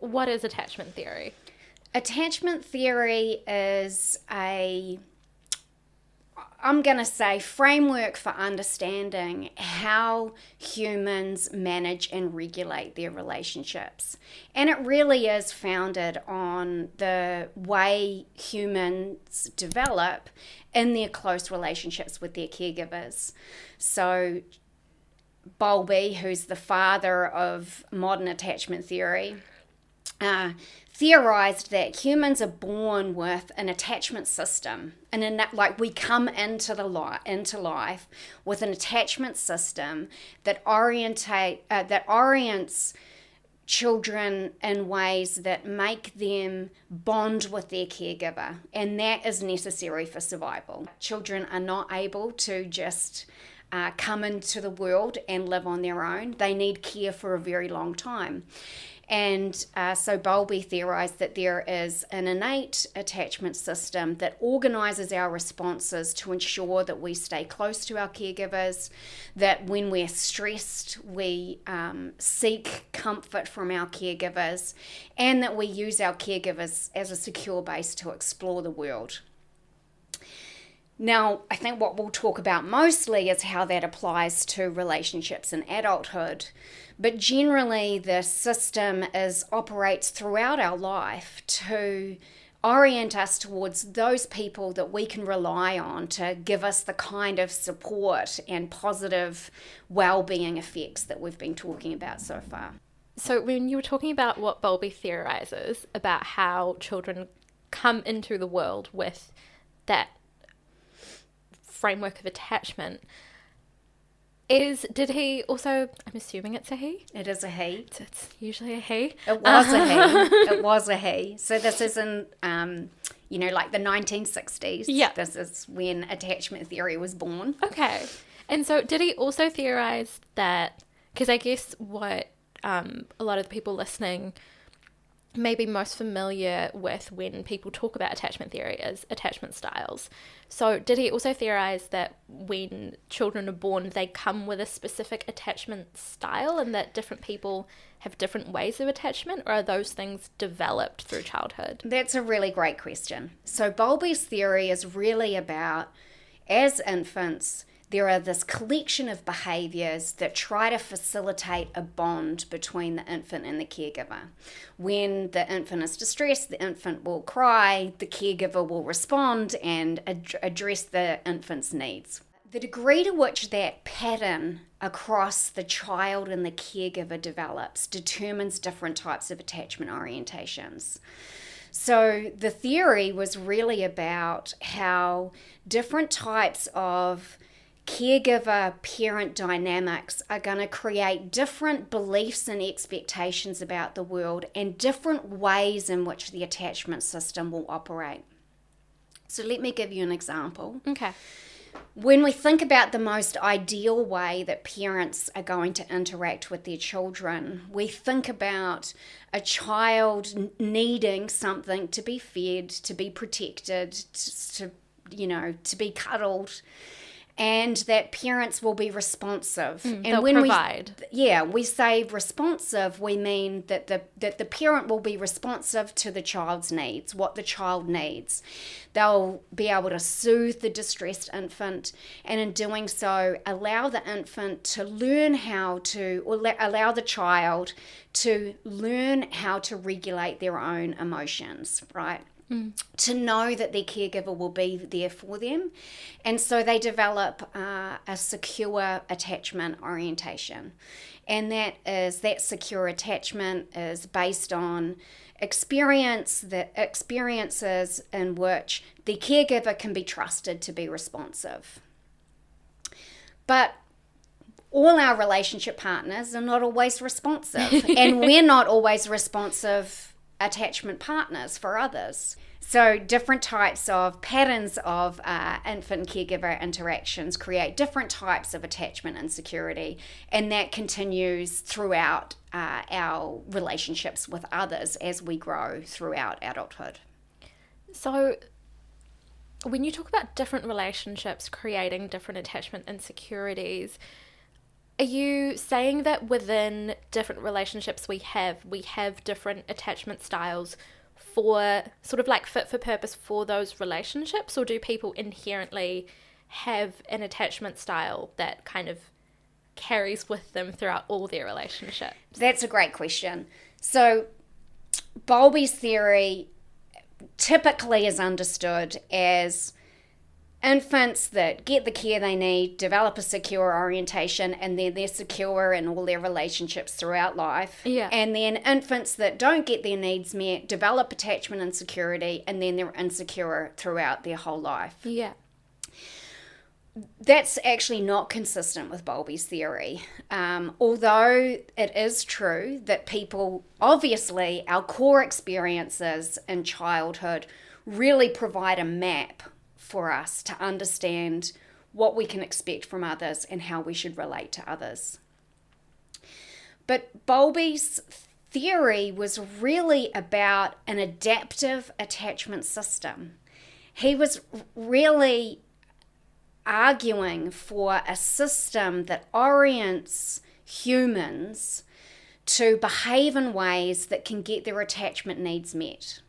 What is attachment theory? Attachment theory is I'm going to say, framework for understanding how humans manage and regulate their relationships. And it really is founded on the way humans develop in their close relationships with their caregivers. So Bowlby, who's the father of modern attachment theory, theorized that humans are born with an attachment system, and in that, like, we come into life with an attachment system that orients children in ways that make them bond with their caregiver, and that is necessary for survival. Children are not able to just come into the world and live on their own. They need care for a very long time. And so Bowlby theorized that there is an innate attachment system that organizes our responses to ensure that we stay close to our caregivers, that when we're stressed, we seek comfort from our caregivers, and that we use our caregivers as a secure base to explore the world. Now, I think what we'll talk about mostly is how that applies to relationships in adulthood. But generally, the system operates throughout our life to orient us towards those people that we can rely on to give us the kind of support and positive well-being effects that we've been talking about so far. So when you were talking about what Bowlby theorizes about how children come into the world with that framework of attachment, did he also, I'm assuming it's a he? It is a he. It's usually a he. It was a he. It was a he. So this isn't, like the 1960s. Yeah. This is when attachment theory was born. Okay. And so did he also theorize that, because I guess what a lot of the people listening may be most familiar with when people talk about attachment theory is attachment styles. So did he also theorize that when children are born, they come with a specific attachment style and that different people have different ways of attachment, or are those things developed through childhood? That's a really great question. So Bowlby's theory is really about, as infants, there are this collection of behaviours that try to facilitate a bond between the infant and the caregiver. When the infant is distressed, the infant will cry, the caregiver will respond and address the infant's needs. The degree to which that pattern across the child and the caregiver develops determines different types of attachment orientations. So the theory was really about how different types of caregiver-parent dynamics are going to create different beliefs and expectations about the world and different ways in which the attachment system will operate. So let me give you an example. Okay. When we think about the most ideal way that parents are going to interact with their children, we think about a child needing something to be fed, to be protected, to be cuddled, and that parents will be responsive. And when provide. we say responsive, we mean that the parent will be responsive to the child's needs, what the child needs. They'll be able to soothe the distressed infant, and in doing so, allow the infant to learn allow the child to learn how to regulate their own emotions, right? To know that their caregiver will be there for them. And so they develop a secure attachment orientation. And that secure attachment is based on experiences in which the caregiver can be trusted to be responsive. But all our relationship partners are not always responsive, and we're not always responsive attachment partners for others. So different types of patterns of infant caregiver interactions create different types of attachment and security, and that continues throughout our relationships with others as we grow throughout adulthood. So when you talk about different relationships creating different attachment insecurities, Are you saying that within different relationships we have different attachment styles for sort of like fit for purpose for those relationships, or do people inherently have an attachment style that kind of carries with them throughout all their relationships? That's a great question. So Bowlby's theory typically is understood as infants that get the care they need, develop a secure orientation, and then they're secure in all their relationships throughout life. Yeah. And then infants that don't get their needs met, develop attachment insecurity, and then they're insecure throughout their whole life. Yeah. That's actually not consistent with Bowlby's theory. Although it is true that people, obviously, our core experiences in childhood really provide a map for us to understand what we can expect from others and how we should relate to others. But Bowlby's theory was really about an adaptive attachment system. He was really arguing for a system that orients humans to behave in ways that can get their attachment needs met.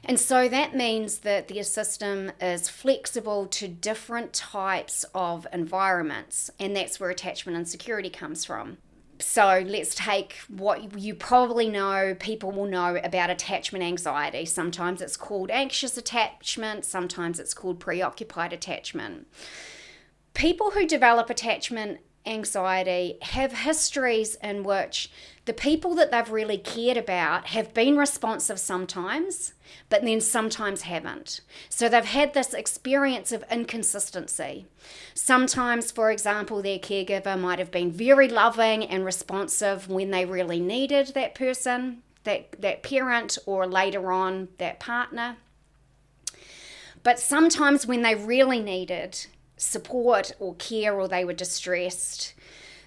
And so that means that the system is flexible to different types of environments, and that's where attachment insecurity comes from. So let's take what you probably know, people will know about attachment anxiety. Sometimes it's called anxious attachment, sometimes it's called preoccupied attachment. People who develop attachment anxiety have histories in which the people that they've really cared about have been responsive sometimes, but then sometimes haven't. So they've had this experience of inconsistency. Sometimes, for example, their caregiver might have been very loving and responsive when they really needed that person, that parent, or later on that partner. But sometimes when they really needed support or care, or they were distressed,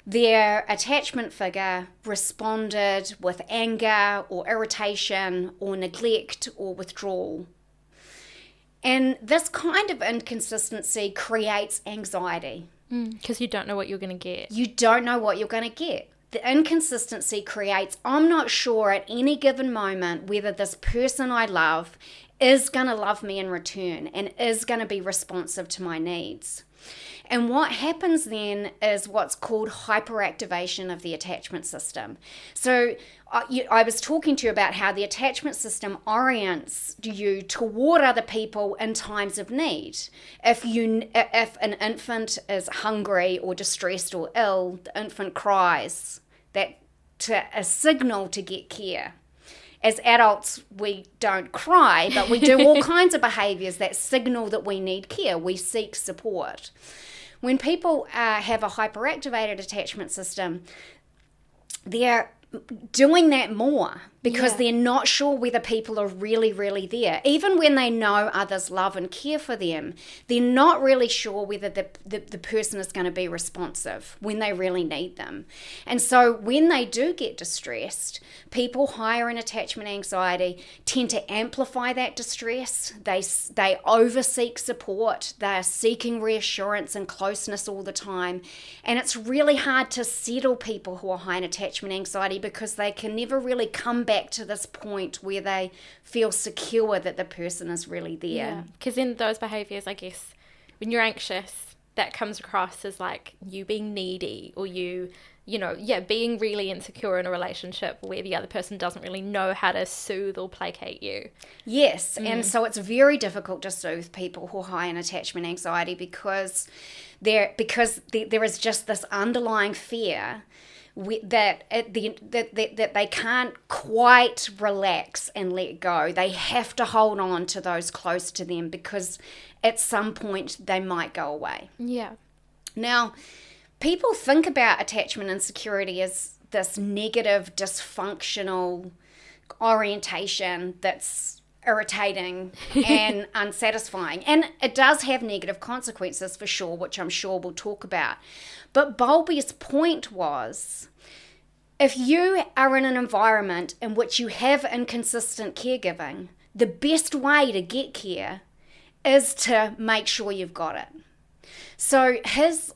their attachment figure responded with anger or irritation or neglect or withdrawal. And this kind of inconsistency creates anxiety. Because you don't know what you're going to get. You don't know what you're going to get. The inconsistency creates, I'm not sure at any given moment whether this person I love is going to love me in return and is going to be responsive to my needs. And what happens then is what's called hyperactivation of the attachment system. So I was talking to you about how the attachment system orients you toward other people in times of need. If an infant is hungry or distressed or ill, the infant cries. That's a signal to get care. As adults, we don't cry, but we do all kinds of behaviours that signal that we need care. We seek support. When people have a hyperactivated attachment system, they're doing that more because they're not sure whether people are really, really there. Even when they know others love and care for them, they're not really sure whether the person is going to be responsive when they really need them. And so when they do get distressed, people higher in attachment anxiety tend to amplify that distress. They overseek support. They're seeking reassurance and closeness all the time. And it's really hard to settle people who are high in attachment anxiety because they can never really come back to this point where they feel secure that the person is really there. Yeah, because in those behaviours, I guess, when you're anxious, that comes across as like you being needy or being really insecure in a relationship where the other person doesn't really know how to soothe or placate you. Yes, and so it's very difficult to soothe people who are high in attachment anxiety because there is just this underlying fear that they can't quite relax and let go. They have to hold on to those close to them because at some point they might go away. Yeah. Now, people think about attachment insecurity as this negative, dysfunctional orientation that's irritating and unsatisfying. And it does have negative consequences for sure, which I'm sure we'll talk about. But Bowlby's point was, if you are in an environment in which you have inconsistent caregiving, the best way to get care is to make sure you've got it. So his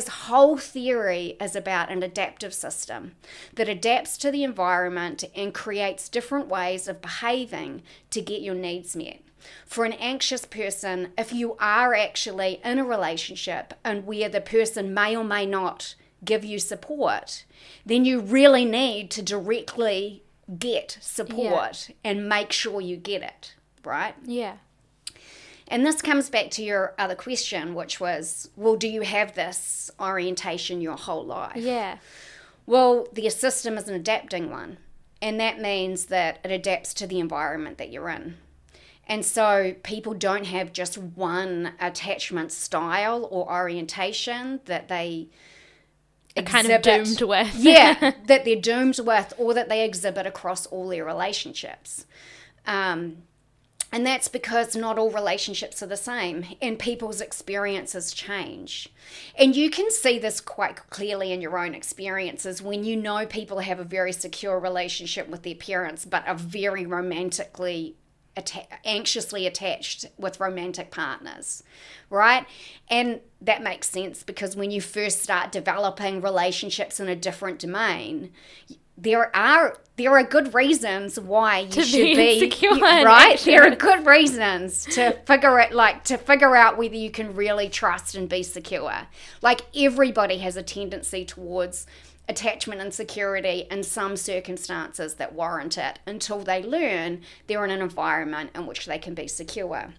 whole theory is about an adaptive system that adapts to the environment and creates different ways of behaving to get your needs met. For an anxious person, if you are actually in a relationship and where the person may or may not give you support, then you really need to directly get support and make sure you get it, right? Yeah. And this comes back to your other question, which was, well, do you have this orientation your whole life? Yeah. Well, the system is an adapting one, and that means that it adapts to the environment that you're in. And so people don't have just one attachment style or orientation that they kind of doomed with. Yeah, that they're doomed with, or that they exhibit across all their relationships. And that's because not all relationships are the same, and people's experiences change. And you can see this quite clearly in your own experiences when you know people have a very secure relationship with their parents, but are very romantically anxiously attached with romantic partners, right? And that makes sense because when you first start developing relationships in a different domain, there are good reasons why you should be insecure, right. There are good reasons to figure out whether you can really trust and be secure. Like, everybody has a tendency towards attachment and security in some circumstances that warrant it, until they learn they're in an environment in which they can be secure.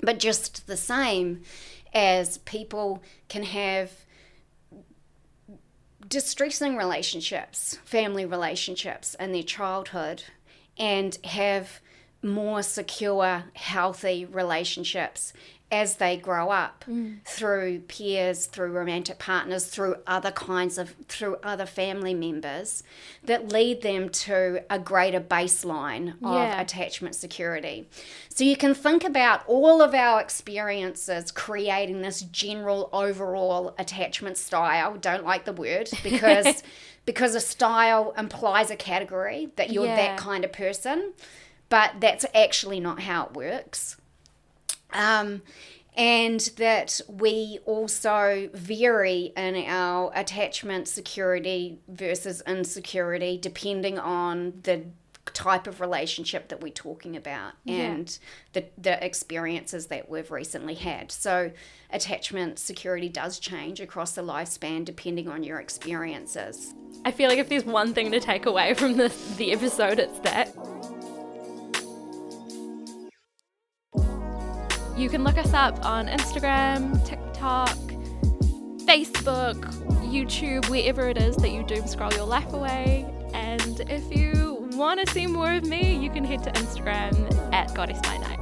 But just the same as people can have distressing relationships, family relationships in their childhood, and have more secure, healthy relationships as they grow up through peers, through romantic partners, through other family members, that lead them to a greater baseline of attachment security. So you can think about all of our experiences creating this general overall attachment style. Don't like the word because a style implies a category that you're that kind of person, but that's actually not how it works. And that we also vary in our attachment security versus insecurity depending on the type of relationship that we're talking about and the experiences that we've recently had. So attachment security does change across the lifespan depending on your experiences. I feel like if there's one thing to take away from the episode, it's that. You can look us up on Instagram, TikTok, Facebook, YouTube, wherever it is that you doom scroll your life away. And if you want to see more of me, you can head to Instagram at Goddess by Night.